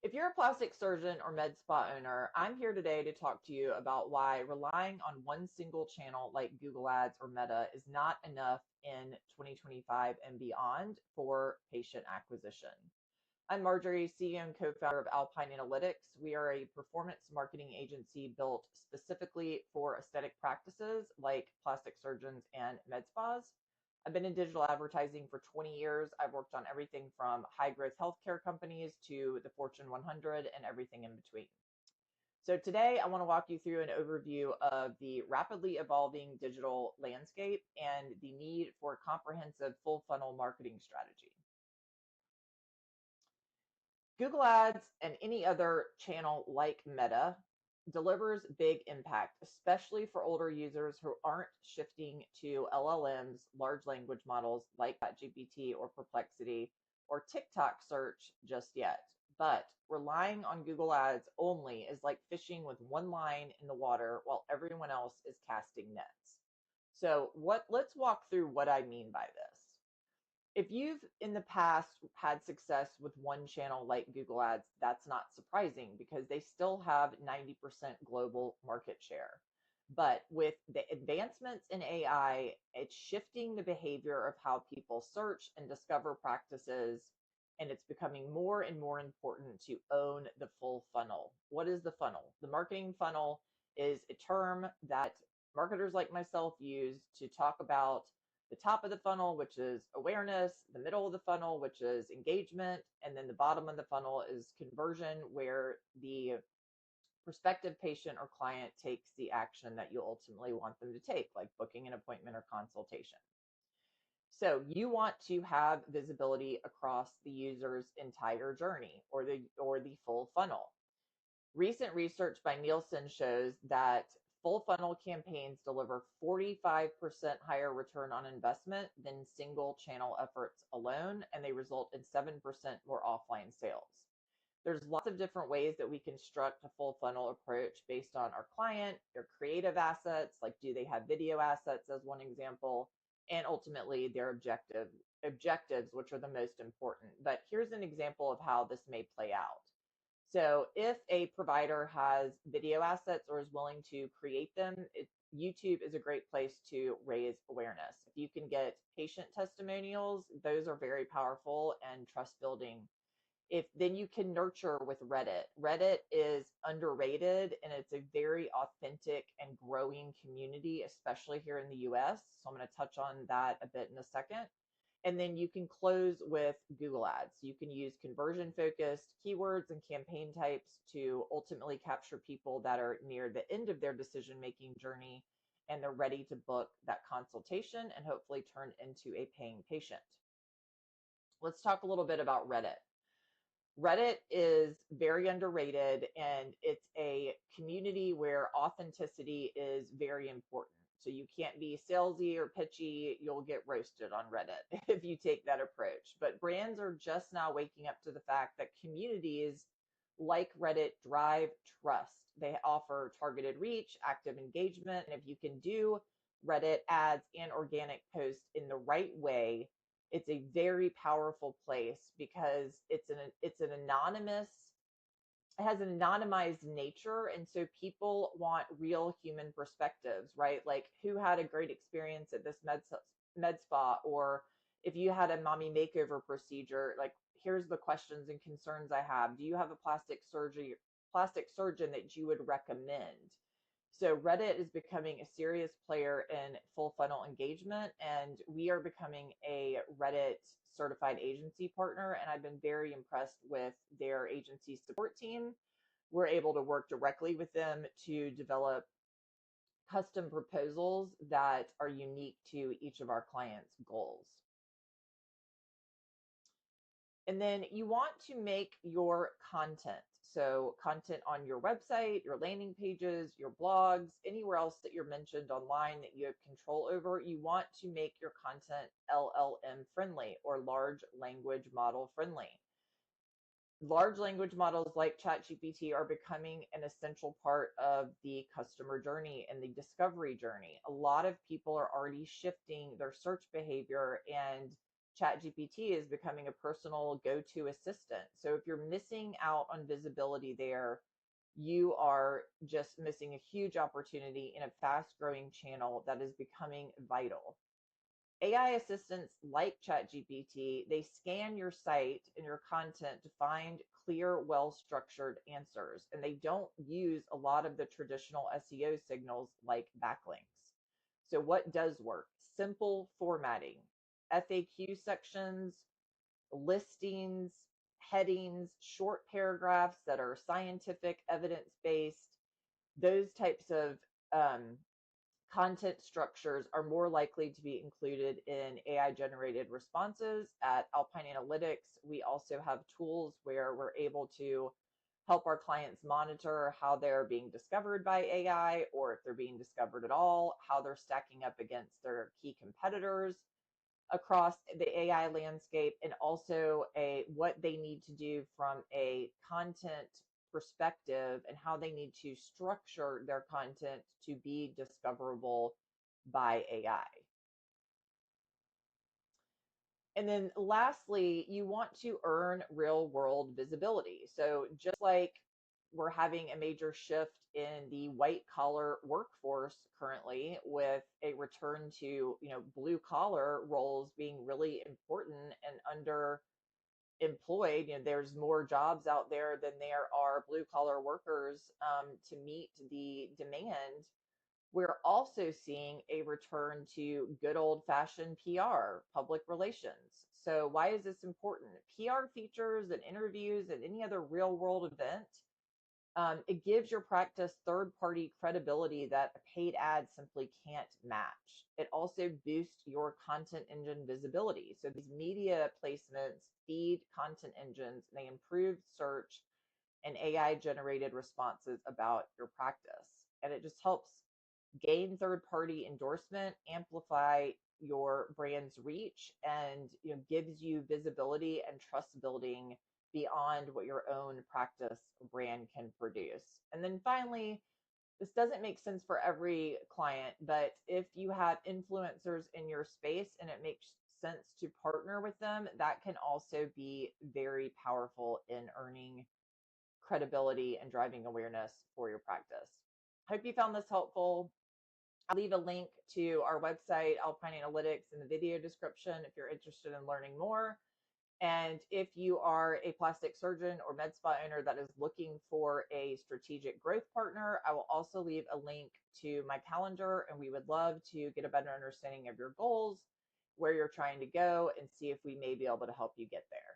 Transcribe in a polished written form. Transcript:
If you're a plastic surgeon or med spa owner, I'm here today to talk to you about why relying on one single channel like Google Ads or Meta is not enough in 2025 and beyond for patient acquisition. I'm Marjorie, CEO and co-founder of Alpine Analytix. We are a performance marketing agency built specifically for aesthetic practices like plastic surgeons and med spas. I've been in digital advertising for 20 years. I've worked on everything from high growth healthcare companies to the Fortune 100 and everything in between. So today I want to walk you through an overview of the rapidly evolving digital landscape and the need for a comprehensive full funnel marketing strategy. Google Ads and any other channel like Meta delivers big impact, especially for older users who aren't shifting to LLMs, large language models like ChatGPT or Perplexity or TikTok search just yet. But relying on Google Ads only is like fishing with one line in the water while everyone else is casting nets. So let's walk through what I mean by this. If you've in the past had success with one channel like Google Ads, that's not surprising because they still have 90% global market share. But with the advancements in AI, it's shifting the behavior of how people search and discover practices, and it's becoming more and more important to own the full funnel. What is the funnel? The marketing funnel is a term that marketers like myself use to talk about the top of the funnel, which is awareness, the middle of the funnel, which is engagement, and then the bottom of the funnel is conversion, where the prospective patient or client takes the action that you ultimately want them to take, like booking an appointment or consultation. So you want to have visibility across the user's entire journey or the full funnel. Recent research by Nielsen shows that full funnel campaigns deliver 45% higher return on investment than single channel efforts alone, and they result in 7% more offline sales. There's lots of different ways that we construct a full funnel approach based on our client, their creative assets, like do they have video assets as one example, and ultimately their objectives, which are the most important. But here's an example of how this may play out. So if a provider has video assets or is willing to create them, YouTube is a great place to raise awareness. If you can get patient testimonials, those are very powerful and trust building. If then you can nurture with Reddit. Reddit is underrated and it's a very authentic and growing community, especially here in the US. So I'm going to touch on that a bit in a second. And then you can close with Google Ads. You can use conversion focused keywords and campaign types to ultimately capture people that are near the end of their decision making journey and they're ready to book that consultation and hopefully turn into a paying patient. Let's talk a little bit about Reddit. Reddit is very underrated and it's a community where authenticity is very important. So you can't be salesy or pitchy. You'll get roasted on Reddit if you take that approach. But brands are just now waking up to the fact that communities like Reddit drive trust. They offer targeted reach, active engagement, and if you can do Reddit ads and organic posts in the right way, it's a very powerful place because it's an anonymous, it has an anonymized nature, and so people want real human perspectives, right? Like who had a great experience at this med spa, or if you had a mommy makeover procedure, like here's the questions and concerns I have. Do you have a plastic surgeon that you would recommend? So Reddit is becoming a serious player in full funnel engagement, and we are becoming a Reddit certified agency partner, and I've been very impressed with their agency support team. We're able to work directly with them to develop custom proposals that are unique to each of our clients' goals. And then you want to make your content. So content on your website, your landing pages, your blogs, anywhere else that you're mentioned online that you have control over, you want to make your content LLM friendly or large language model friendly. Large language models like ChatGPT are becoming an essential part of the customer journey and the discovery journey. A lot of people are already shifting their search behavior and ChatGPT is becoming a personal go-to assistant. So if you're missing out on visibility there, you are just missing a huge opportunity in a fast-growing channel that is becoming vital. AI assistants like ChatGPT, they scan your site and your content to find clear, well-structured answers, and they don't use a lot of the traditional SEO signals like backlinks. So what does work? Simple formatting, FAQ sections, listings, headings, short paragraphs that are scientific, evidence-based. Those types of content structures are more likely to be included in AI generated responses. At Alpine Analytix, we also have tools where we're able to help our clients monitor how they're being discovered by AI, or if they're being discovered at all, how they're stacking up against their key competitors across the AI landscape, and also what they need to do from a content perspective and how they need to structure their content to be discoverable by AI. And then lastly, you want to earn real world visibility. So just like we're having a major shift in the white collar workforce currently, with a return to, blue collar roles being really important and underemployed. There's more jobs out there than there are blue collar workers to meet the demand. We're also seeing a return to good old fashioned PR, public relations. So, why is this important? PR features and interviews and any other real world event, it gives your practice third party credibility that a paid ad simply can't match. It also boosts your content engine visibility. So, these media placements feed content engines, and they improve search and AI generated responses about your practice. And it just helps gain third party endorsement, amplify your brand's reach, and gives you visibility and trust building beyond what your own practice brand can produce. And then finally, this doesn't make sense for every client, but if you have influencers in your space and it makes sense to partner with them, that can also be very powerful in earning credibility and driving awareness for your practice. I hope you found this helpful. I'll leave a link to our website, Alpine Analytix, in the video description if you're interested in learning more. And if you are a plastic surgeon or med spa owner that is looking for a strategic growth partner, I will also leave a link to my calendar, and we would love to get a better understanding of your goals, where you're trying to go, and see if we may be able to help you get there.